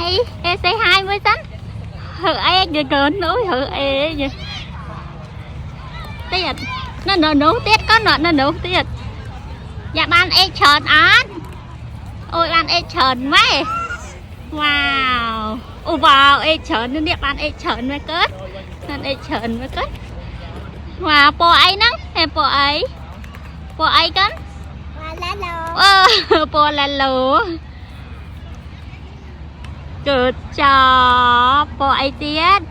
hi em say hi mới sánh hử ai giờ cơn núi hử ê giờ tiệt nó nấu tiết có nó nấu tiệt dạ ban e tròn án ôi ban e tròn mấy wow ô vào e tròn nên địa ban e tròn mới cất nên e tròn mới cất wow po ấy nắng em po ấy cấn po là lúa good job po ấy tiết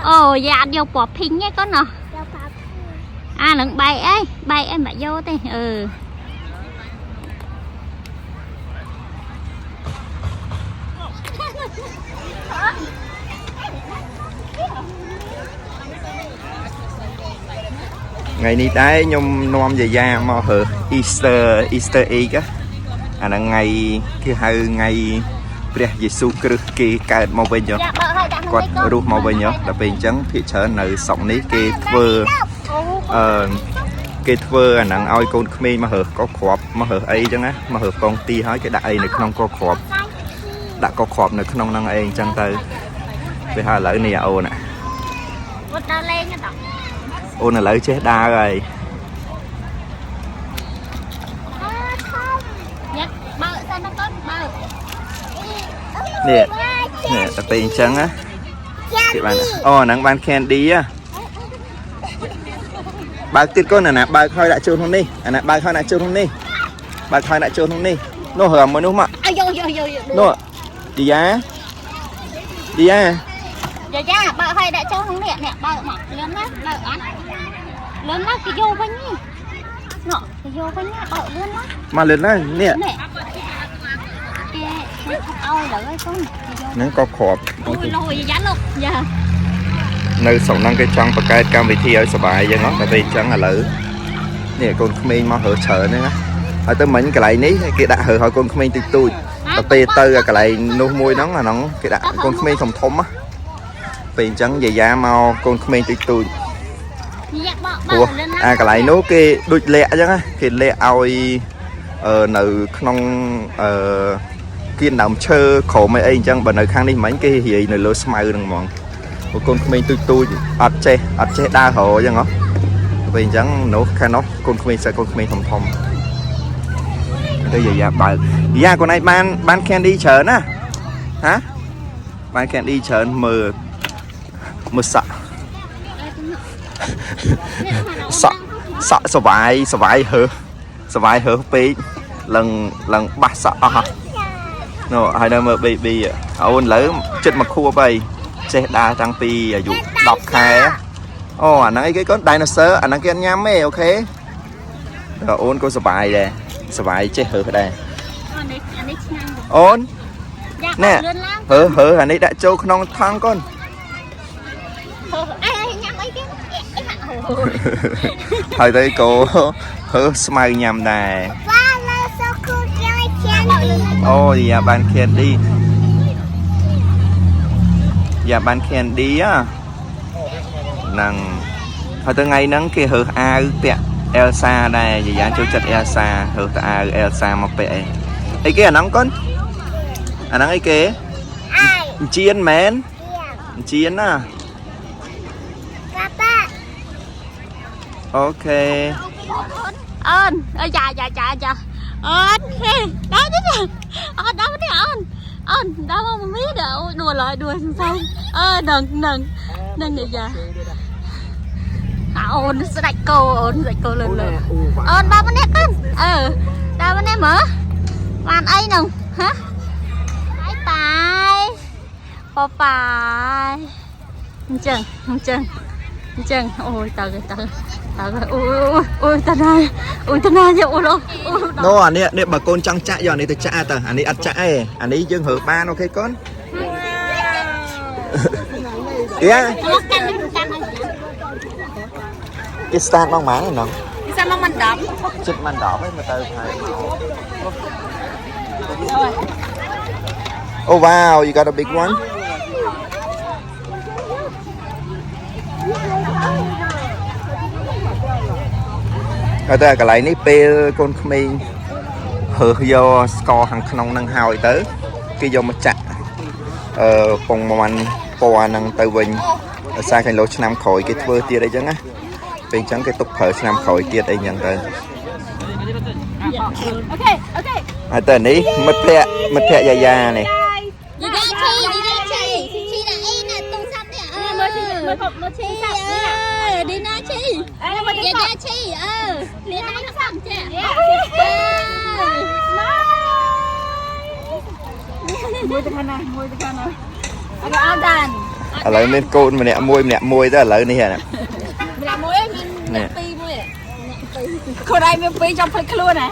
ồ dạ điều po pink nhé con nè à lần bay ấy em mà vô đây ngày ní đáy nhung nom về da mà hở Easter egg á à là ngày kia hai ngàyព្រះយេស៊ូវគ្រីស្ទគេកើតមកវិញគាត់រស់មកវិញដល់ពេលអញ្ចឹងភាគច្រើននៅស្រុកនេះគេធ្វើអាហ្នឹងឲ្យកូនក្មេងមករើសកគ្រាប់មករើសអីអញ្ចឹងណាមករើសកងទីហើយគេដាក់អីនៅក្នុងកគ្រាប់ដាក់កគ្រាប់នៅក្នុងហ្នឹងអីអញ្ចឹងទៅពេលហើយឥឡូវនេះអូនណាអូនឥឡូវចេះដើរហើយនេះតែពេលអញ្ចឹងណាគេបានអូហ្នឹងបាន candy áបើកទៀតកូនអាណាបើកហើយដាក់ចូលក្នុងនេះអាណាបើកហើយដាក់ចូលក្នុងនេះបើកហើយដាក់ចូលក្នុងនេះនោះហើមកនោះមកនោះឌីយ៉ាបើកហើយដាក់ចូលក្នុងនេះអ្នកបើកមកលឿនណាបើកអត់លឿនណាគេយកវិញនេះនោះគេយកវិញណាបើកលឿនណាមកលឿនណានេះហ្នឹងក៏គ្រាប់អូយលុយយ៉ាលោកយ៉ានៅស្រុកហ្នឹងគេចង់បង្កើតកម្មវិធីឲ្យសុបាយអញ្ចឹងតែពេលអញ្ចឹងឥឡូវនេះកូនក្មេងមករើសច្រើនហ្នឹងណាហើយទៅមិញកន្លែងនេះគេដាក់រើសឲ្យកូនក្មេងតិចតួចតែពេលទៅកន្លែងនោះមួយហ្នឹងអាហ្នឹងគេដាក់កូនក្មេងធំៗណាពេលអញ្ចឹងយាយាមកកូនក្មេងតិចតួចព្រោះអាកន្លែងនោះគេដូចលាក់អញ្ចឹងណាគេលាក់ឲ្យនៅក្នុងគៀនដើមឈើក្រោមអីអញ្ចឹងបើនៅខាងនេះមិញគេរាយនៅលើស្មៅហ្នឹងហ្មងព្រោះកូនក្មេងទូចអត់ចេះដើររអញ្ចឹងហ៎ពេលអញ្ចឹងនោះខាងនោះកូនក្មេងកូនក្មេងធំទៅយាបើកយាកូនឯងបាន candy ច្រើនណាហ៎បាន candy ច្រើនមើលសក់សបាយហើពេកឡើងបាសសក់អស់ហ៎នោះហើយនៅមើល baby អូនឥឡូវចិត្តមកខួបហើយចេះដើរតាំងពីអាយុ10ខែអូអាហ្នឹងអីគេកូន dinosaur អាហ្នឹងគេអត់ញ៉ាំទេអូខេដល់អូនក៏សប្បាយដែរសប្បាយចេះរើសដែរអូនណែហើអានេះដាក់ចូលក្នុងថង់កូនហើយទៅក៏ហើស្មៅញ៉ាំដែរអូយ៉ាបាន candy យ៉ាបាន candy ហ្នឹងហើយទៅថ្ងៃហ្នឹងគេរើសអាវពាក់ Elsa ដែរយាយ៉ាចូលចិត្ត Elsa រើសទៅអាវ Elsa មកពាក់អីគេអាហ្នឹងកូនអាហ្នឹងអីគេជៀនមែនជៀនណាអូខេអូនអើយ៉ាអូនហេដល់ទៅអូនដល់ទៅអូនដល់មកមីដល់ដួលហើយសងនឹងនេះយ៉ាអូនស្ដាច់គោលឿនអូនដល់ម្នាក់កូនដល់ម្នាក់មើលបានអីនោះហ៎បាយអញ្ចឹងអូយតើអូយតាណាយកអូនោះអានេះបើកូនចង់ចាក់យកអានេះទៅចាក់ទៅអានេះអត់ចាក់ទេអានេះយើងរើបានអូខេកូនយ៉ាគេ start មកម៉ានហ្នឹងគេ start មកមិន10ចិត្តមិន10ទេមកទៅហើយអូ wow you got a big oneហើយតែកន្លែងនេះពេលកូនក្មេងរើសយកស្ករខាងក្នុងហ្នឹងហើយទៅគេយកមកចាក់ ពងមិនពណ៌ហ្នឹងទៅវិញសារខាងលោកឆ្នាំក្រោយគេធ្វើទៀតអីចឹងណាពេលអញ្ចឹងគេទុកប្រើឆ្នាំក្រោយទៀតអីចឹងទៅហើយតែនេះមិត្តភ័ក្តិយាយានេះ Dì ra chi là y nè, tung xăm nè. Mơ chi đi na chi. Dì ra chi, đi na nó xăm chứ. Môi từ khăn này. Agak adan. ឥឡូវមានកូនម្នាក់មួយទៅឥឡូវនេះហ่ะ ម្នាក់មួយមានពីរមួយខ្លួនឯងមានពីរចង់ភ្លេចខ្លួនហ៎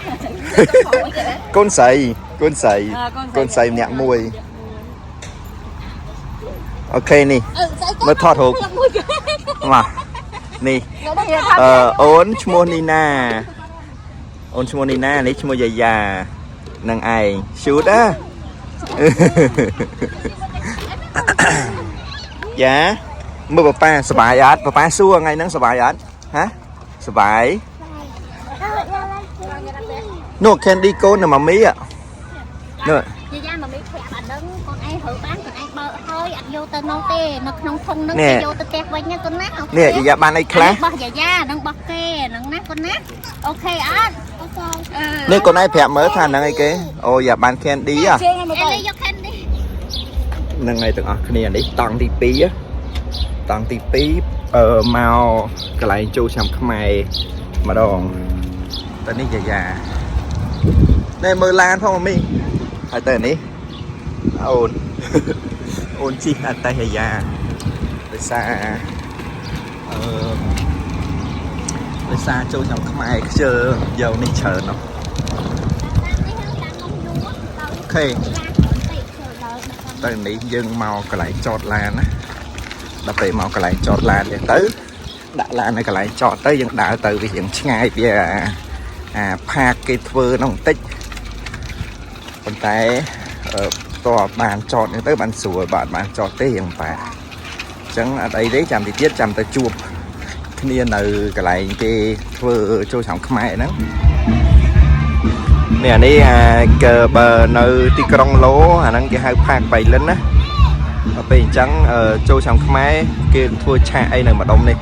កូនស្រីម្នាក់មួយអូខេនេះមើលថតរូបមកនេះអូនឈ្មោះនីណានេះឈ្មោះយាយានឹងឯង shoot ណា យ៉ាមើលប៉ាសប្បាយអត់ប៉ាសួរថ្ងៃហ្នឹងសប្បាយអត់ហ៎សប្បាយនោះ candy កូននៅម៉ាមីនោះ Dì ra mà mấy khỏe bà đứng con ai hử bán con ai bơ hơi ăn vô tên nô tê nó không thùng nó vô tên kẹp quanh nha con nát នេះយាយាបានអីខ្លះ bóc dạ đừng bóc kê đừng nát con nát ok ăn នេះកូនឯងប្រាប់មើលថាហ្នឹងអីគេអូយ៉ាបាន candy ហ៎ em lấy vô khen đi ហ្នឹងហើយទាំងអស់គ្នានេះតង់ទី2មកកន្លែងចូលឆ្នាំខ្មែរម្ដងតែនេះយាយានេះមើលឡានផងម៉ាមីហើយតែនេះអូនជីអត់តែយាយាដោយសារចូលឆ្នាំខ្មែរខ្ជិលយកនេះច្រើនណោះអូខេទៅនេះយើងមកកន្លែងចតឡានណាដល់ពេលមកកន្លែងចតឡានចឹងទៅដាក់ឡាននៅកន្លែងចតទៅយើងដើរទៅវារៀងឆ្ងាយពីអាផាកគេធ្វើនោះបន្តិចប៉ុន្តែតើបានចតហ្នឹងទៅបានស្រួលបានចតទេរៀងប៉ាអញ្ចឹងអត់អីទេចាំតិចទៀតចាំទៅជួបគ្នានៅកន្លែងគេធ្វើចូលឆ្នាំខ្មែរហ្នឹងនេះអានេះកើបើនៅទីក្រុងឡូអាហ្នឹងគេហៅផាកបៃលិនណាដល់ពេលអញ្ចឹងចូលឆ្នាំខ្មែរគេធ្វើឆាកអីនៅម្ដុំនេះ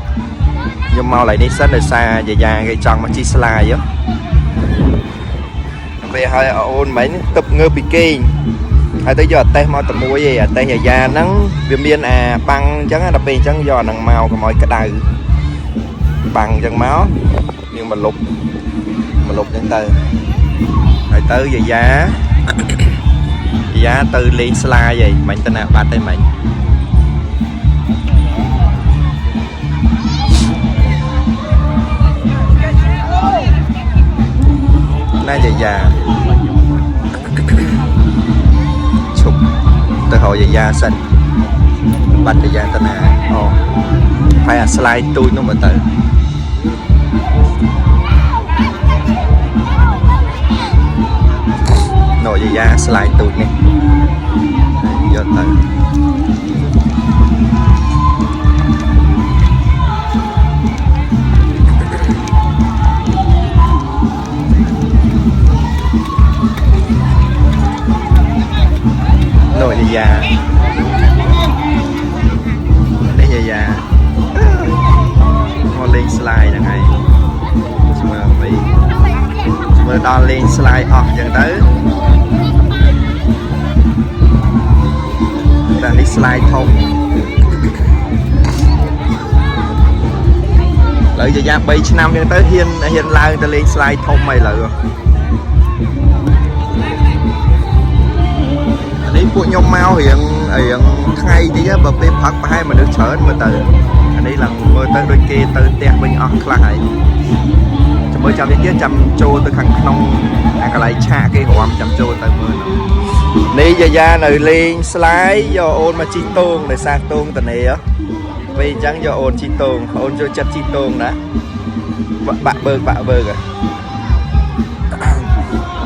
ខ្ញុំមកឡើយនេះសិនដោយសារយាយាគេចង់មកជីស្លាយពេលឲ្យអូនមិញទឹកងើពីគេងហើយទៅយកអតេសមកតែមួយឯងអតេសយាយាហ្នឹងវាមានអាបាំងអញ្ចឹងដល់ពេលអញ្ចឹងយកអាហ្នឹងមកកុំឲ្យក្តៅបាំងអញ្ចឹងមកយើងមកលុបអញ្ចឹងទៅហើយទៅយាយាទៅលេងស្លាយឯងមិញទៅណាបាត់ទេមិញណាយាយាឈប់ទៅហៅយាយាសិនបាត់យាយាទៅណាអូហើយអាស្លាយទូចនោះមើលទៅនោះយាយាស្លាយទូចនេះយកទៅនោះយាយាមកលេងស្លាយហ្នឹងហើយមើលដល់លេងស្លាយអស់អញ្ចឹងទៅតែនេះស្លាយធំឥឡូវយាយា3ឆ្នាំអញ្ចឹងទៅហ៊ានឡើងទៅលេងស្លាយធំហើយឥឡូវនេះពួកខ្ញុំមករៀងថ្ងៃនេះបើពេលផឹកប្រហែលមនុស្សច្រើនមើលទៅអានេះឡើងមើលទៅដូចគេទៅផ្ទះវិញអស់ខ្លះហើយចាំមើលចាំទៀតចាំចូលទៅខាងក្នុងអាកន្លែងឆាកគេរំចាំចូលទៅមើលនេះយាយានៅលេងស្លាយយកអូនមកជីតងដោយសារតងតនេពេលអញ្ចឹងយកអូនជីតងអូនចូលចិត្តជីតងណាបាក់បើក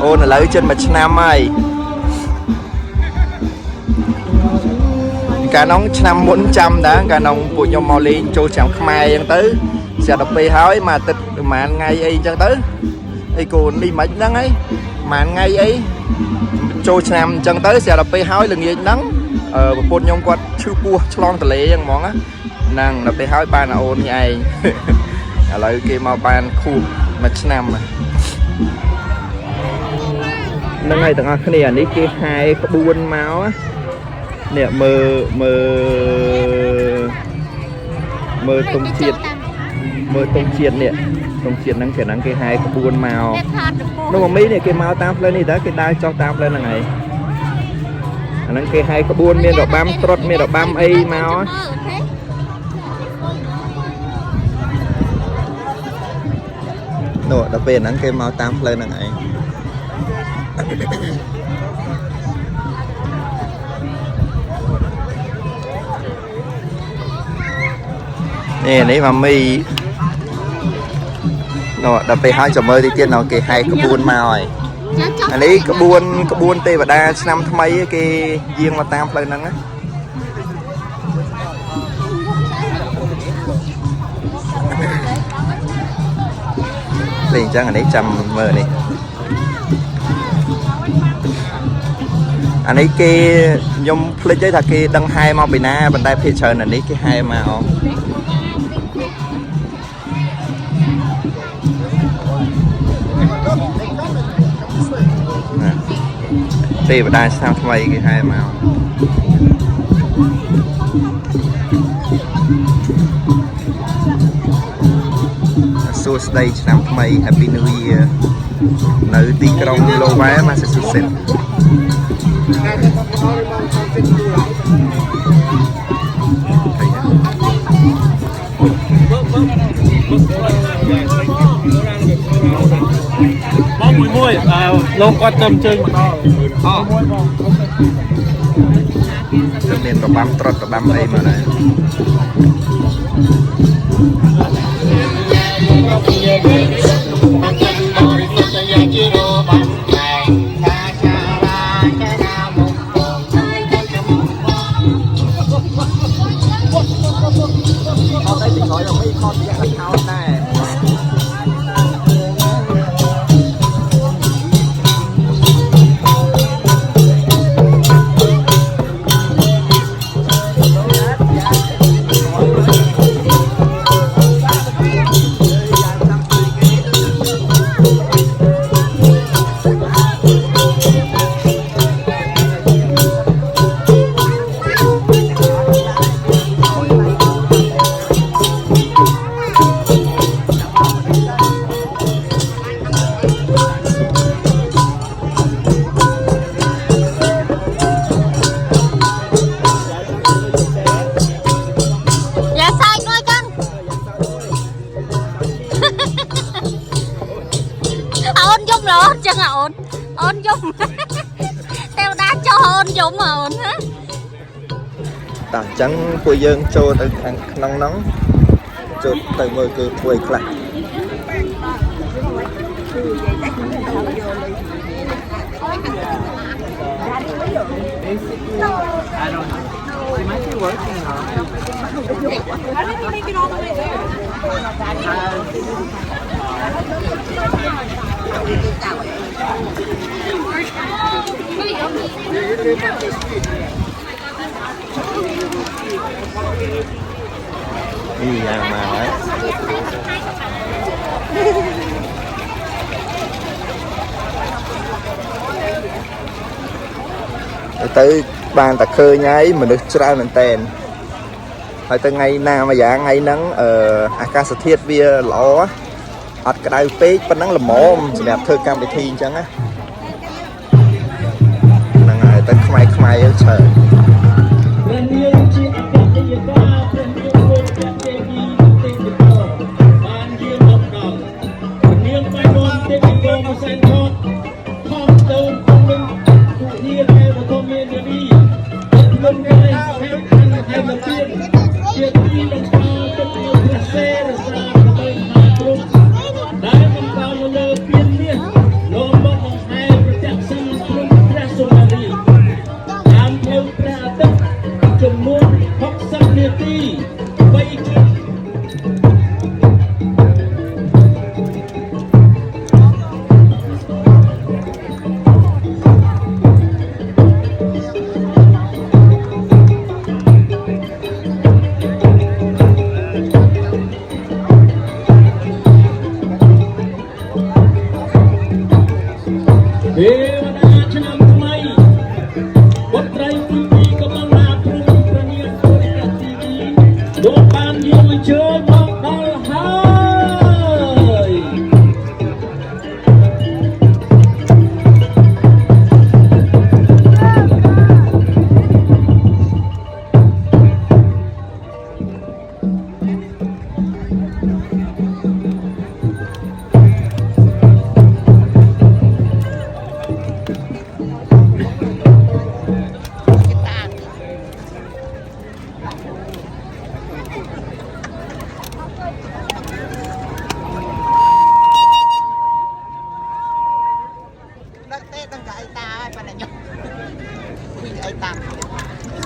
អូនឥឡូវជិត1ឆ្នាំហើយកាលនោះឆ្នាំមុនចាំដែរកាលនោះពួកខ្ញុំមកលេងចូលឆ្នាំខ្មែរអញ្ចឹងទៅស្រាប់ដល់ពេលហើយមួយអាទិត្យប្រហែលថ្ងៃអីអញ្ចឹងទៅអីកូននេះមិនហ្នឹងហីប្រហែលថ្ងៃអីចូលឆ្នាំអញ្ចឹងទៅស្រាប់ដល់ពេលហើយល្ងាចហ្នឹង ប្រពន្ធខ្ញុំគាត់ឈឺពោះឆ្លងទន្លេហ្នឹងហ្មងណាហ្នឹងដល់ពេលហើយបានអូននេះឯងឥឡូវគេមកបានខួបមួយឆ្នាំហ្នឹងហើយទាំងអស់គ្នានេះគេហែក្បួនមកនេះមើលតុងជាតិមើលតុងជាតិនេះតុងជាតិហ្នឹងគេហ្នឹងគេហែក្បួនមកនោះមីនេះគេមកតាមផ្លូវនេះតើគេដើរចុះតាមផ្លូវហ្នឹងហើយអាហ្នឹងគេហែក្បួនមានរបាំត្រុដិមានរបាំអីមកនោះដល់ពេលហ្នឹងគេមកតាមផ្លូវហ្នឹងឯងនេះម៉ាមីនោះដល់ពេលហើយចាំមើលទីទៀតនោះគេហែក្បួនមកហើយអានេះក្បួនទេវតាឆ្នាំថ្មីគេយាងមកតាមផ្លូវហ្នឹងណាលេងអញ្ចឹងអានេះចាំមើលនេះអានេះគេខ្ញុំភ្លេចទៅថាគេដឹងហែមកពីណាប៉ុន្តែភាគច្រើនអានេះគេហែមកទេវតាឆ្នាំថ្មីគេហែមកសួស្តីឆ្នាំថ្មី Happy New Year នៅទីក្រុងឡូវែ Massachusetts បងមួយលោកគាត់ទៅជើងម្ដងទៅមានរបាំត្រុដិរបាំអីមកដែរអូនយំទេវតាចុះអូនយំអូនណាតោះអញ្ចឹងពួកយើងចូលទៅខាងក្នុងហ្នឹងចូលទៅមើលគេធ្វើអីខ្លះนี่ยังมาไว้ទៅបានតែឃើញហើយមនុស្សច្រើនមែនតើហើយទៅថ្ងៃណាមួយយ៉ាងថ្ងៃហ្នឹងអាកាសធាតុវាល្អអត់ក្តៅពេកប៉ុណ្ណឹងល្មមសម្រាប់ធ្វើកម្មវិធីអញ្ចឹងណាហ្នឹងហើយទៅខ្មែរច្រើន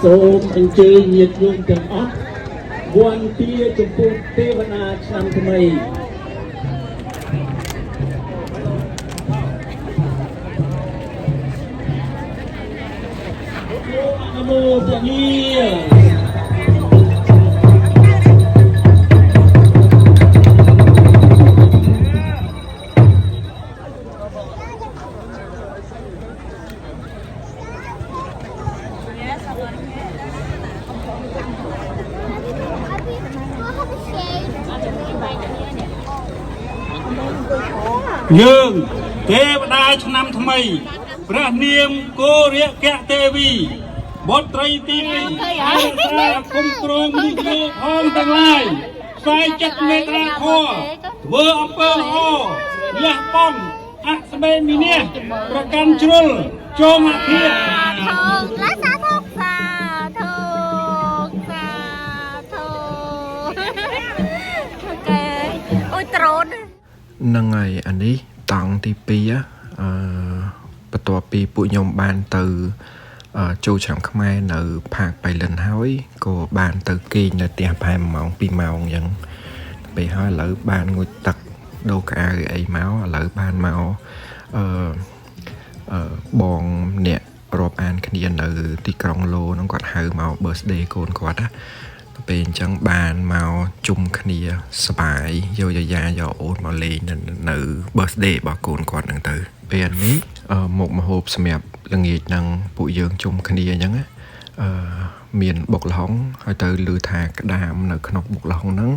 សូមអញ្ជើញញាតិញោមទាំងអស់វន្ទាចំពោះទេវតាឆ្នាំថ្មីនមោតនីយើងទេវតាឆ្នាំថ្មីព្រះនាមគោរកៈទេវីបុត្រីទី2ហើយការគុំគ្រងនេះលោកផងទាំងឡាយស្វែងចិត្តមេត្តាធម៌ធ្វើអំពើល្អលះបង់អស្មេមីនេះប្រកាន់ជ្រុលចូលមកធៀប នឹងហើយអានេះតង់ទី2បន្ទាប់ពីពួកខ្ញុំបានទៅចូលឆ្នាំខ្មែរនៅផាកបៃលិនហើយក៏បានទៅគេងនៅផ្ទះប្រហែល1ម៉ោង2ម៉ោងអញ្ចឹងពេលហើយឥឡូវបានងូតទឹកដូរកៅអៅអីមកឥឡូវបានមកបងអ្នករាប់អានគ្នានៅទីក្រុងឡូហ្នឹងគាត់ហៅមក birthday កូនគាត់ណាពេលអញ្ចឹងបានមកជុំគ្នាសប្បាយយកយាយាយកអូនមកលេងនៅ birthday របស់កូនគាត់ហ្នឹងទៅពេលនេះមុខម្ហូបសម្រាប់ល្ងាចហ្នឹងពួកយើងជុំគ្នាអញ្ចឹងមានបុកល្ហុងហើយទៅឮថាក្តាមនៅក្នុងបុកល្ហុងហ្នឹង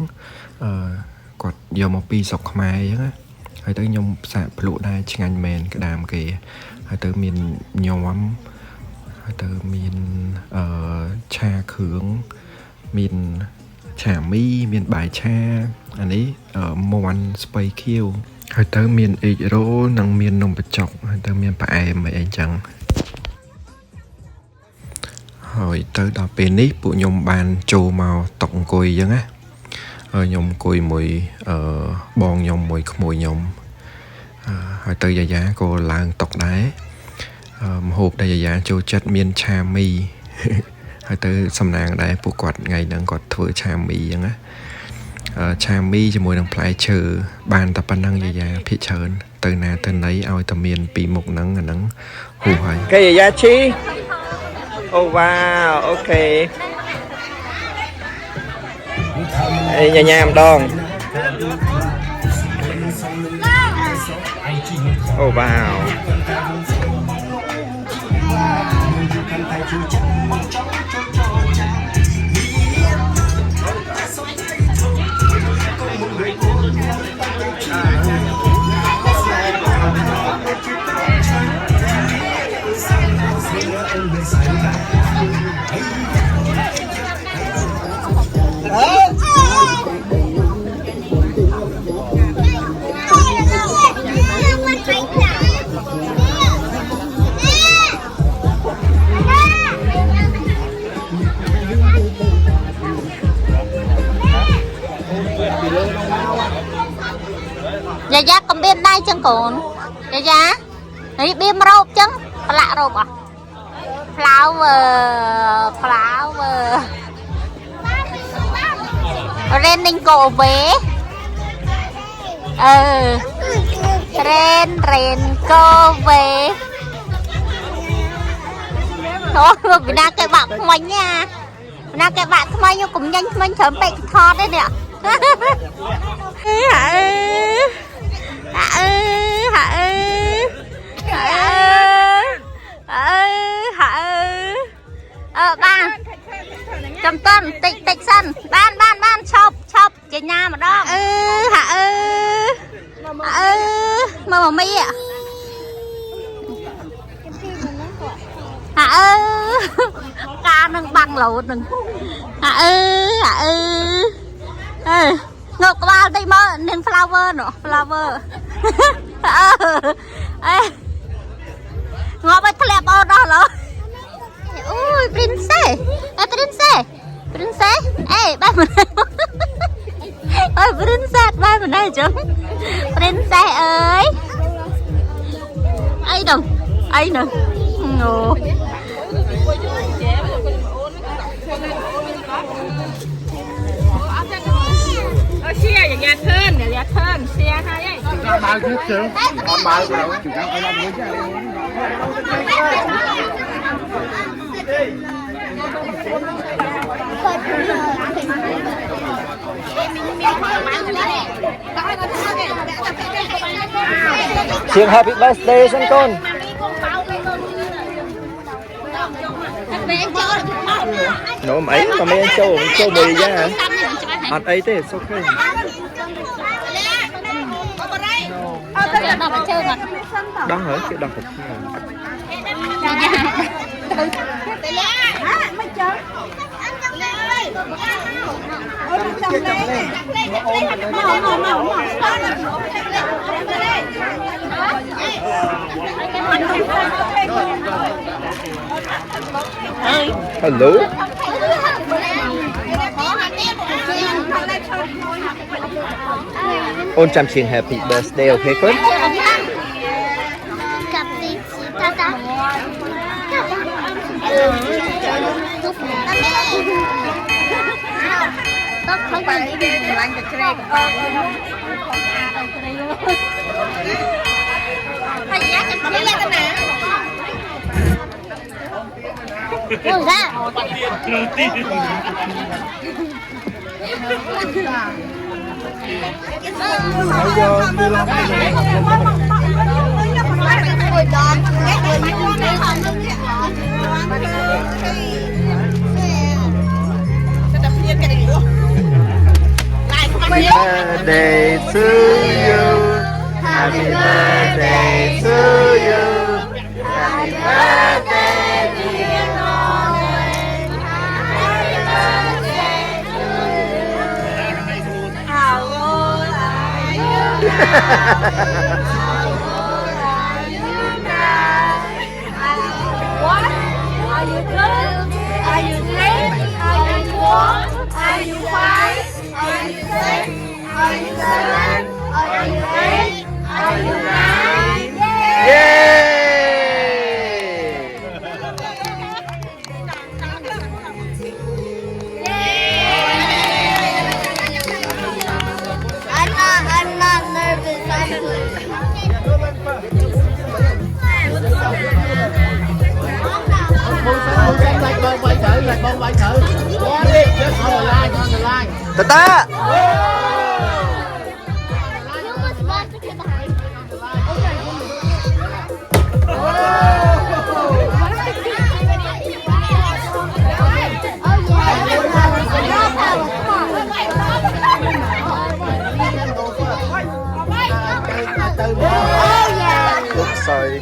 គាត់យកមកពីស្រុកខ្មែរអញ្ចឹងហើយទៅខ្ញុំសាកភ្លក់ដែរឆ្ងាញ់មែនក្តាមគេហើយទៅមានញោមហើយទៅមានឆាគ្រឿងមានឆាមីមានបាយឆាអានេះមាន់ស្ពៃខៀវហើយទៅមានអេករ៉ូនិងមាននំបញ្ចុកហើយទៅមានផ្អែមអីចឹងហើយទៅដល់ពេលនេះពួកខ្ញុំបានចូលមកតុអង្គុយចឹងណាហើយខ្ញុំអង្គុយមួយបងខ្ញុំមួយក្មួយខ្ញុំហើយទៅយាយាក៏ឡើងតុដែរម្ហូបដែលយាយាចូលចិត្តមានឆាមីហើយទៅសំណាងដែរពួកគាត់ថ្ងៃហ្នឹងគាត់ធ្វើឆាមីអញ្ចឹងណាឆាមីជាមួយនឹងផ្លែឈើបានតែប៉ុណ្ណឹងយាយាភាគច្រើនទៅណាទៅណីឲ្យតែមានពីរមុខហ្នឹងអាហ្នឹងហូរហើយគេយាយាឈីអូវ៉ាអូខេអេញ៉ាំម្ដងអូវ៉ាវយាយាកំបៀនដៃចឹងកូនយាយានេះបៀមរោបចឹងប្រឡាក់រោបអស់ flower raining go away rain go away thôi vì na cái bạn của mình nha na cái bạn của mình cũng nhanh mình thấm bệnh thọt đấy nè ba chấm tân tịch sân ban chọc chị nhà mà đó mà mi ạ ca nâng băng lẩu đừng ngược vào đây mơ nên flower nữa flower ngó bên thđẹp ô đó rồi ui princess ê ba mình ơi princess ba mình đây chứ princess ơi ấy đừng ngồi Xeอย่างยัดเทินเดี๋ยวยัดเทินเสียให้ Bao chứ sướng. Bao rồi. Sing happy birthday Sơn Côn. Nó mấy mà mấy anh châu mì ra. Ăn ấy thế, it's okay. Đó hả? Cái đó hả? Hello. Ôn chăm xin happy birthday, okay con? Không phải đi lạnh cái tre phải giá cái gì lên cái này đâu ra Happy birthday to you. Happy birthday to you. Happy birthday dear Noel. Happy birthday to you. How old are you? How old are you now? What? Are you good? Are you great? Are you warm? Are you wise? Are you 6? Are you 7? Are you 8? Are you 9? Yay! I'm not nervous. I'm good. Tata! Oops, sorry.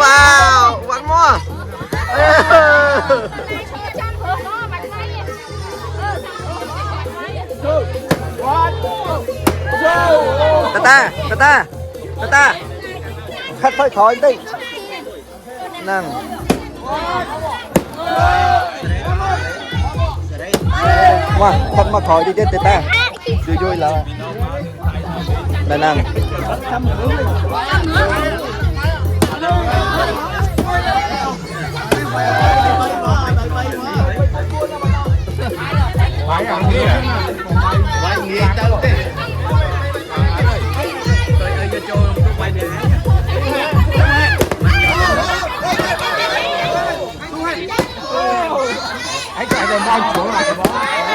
Wow, one more. Tata. Khát thôi khỏi đi. Nè. Mà, khát mà khỏi đi chứ Tata. Vui là. Nè. Phải ăn nghe. Phải nghe đâu thế. Tôi ơi cho tôi quay nè. Hãy chạy về bao chỗ lại cái bó. Hãy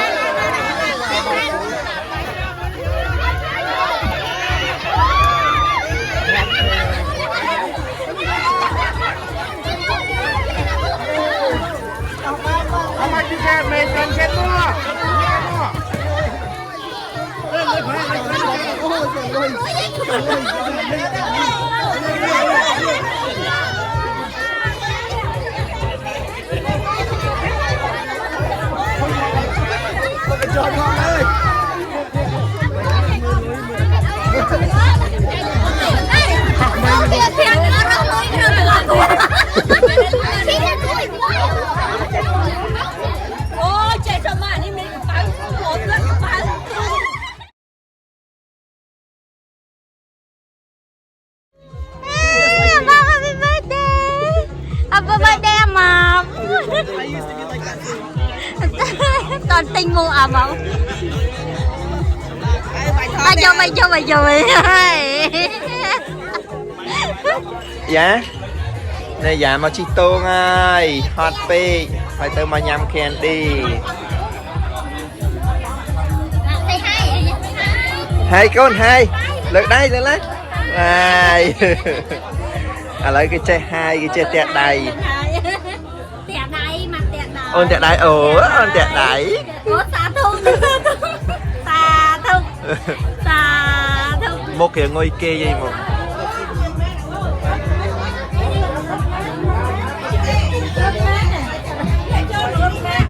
subscribe cho kênh Ghiền Mì Gõ để không bỏ lỡ Ôi chạy cho mà đi mình bắn một lần bắn. Happy birthday! Happy birthday Mom! Toàn tình mua à Mom? Bây giờ Dạ. Này dạ mà chị Tôn ơi, hot pi, phải tới mà nhâm candy. Hai con hai, lượt đây lên lấy. Hai. À lấy cái chai hai, cái chai tẹt đầy. Tẹt đầy mặt tẹt đầy. Ôn tẹt đầy, ôn tẹt đầy. Ủa xả thun. Xả thun. Một kiểu ngôi kia gì một.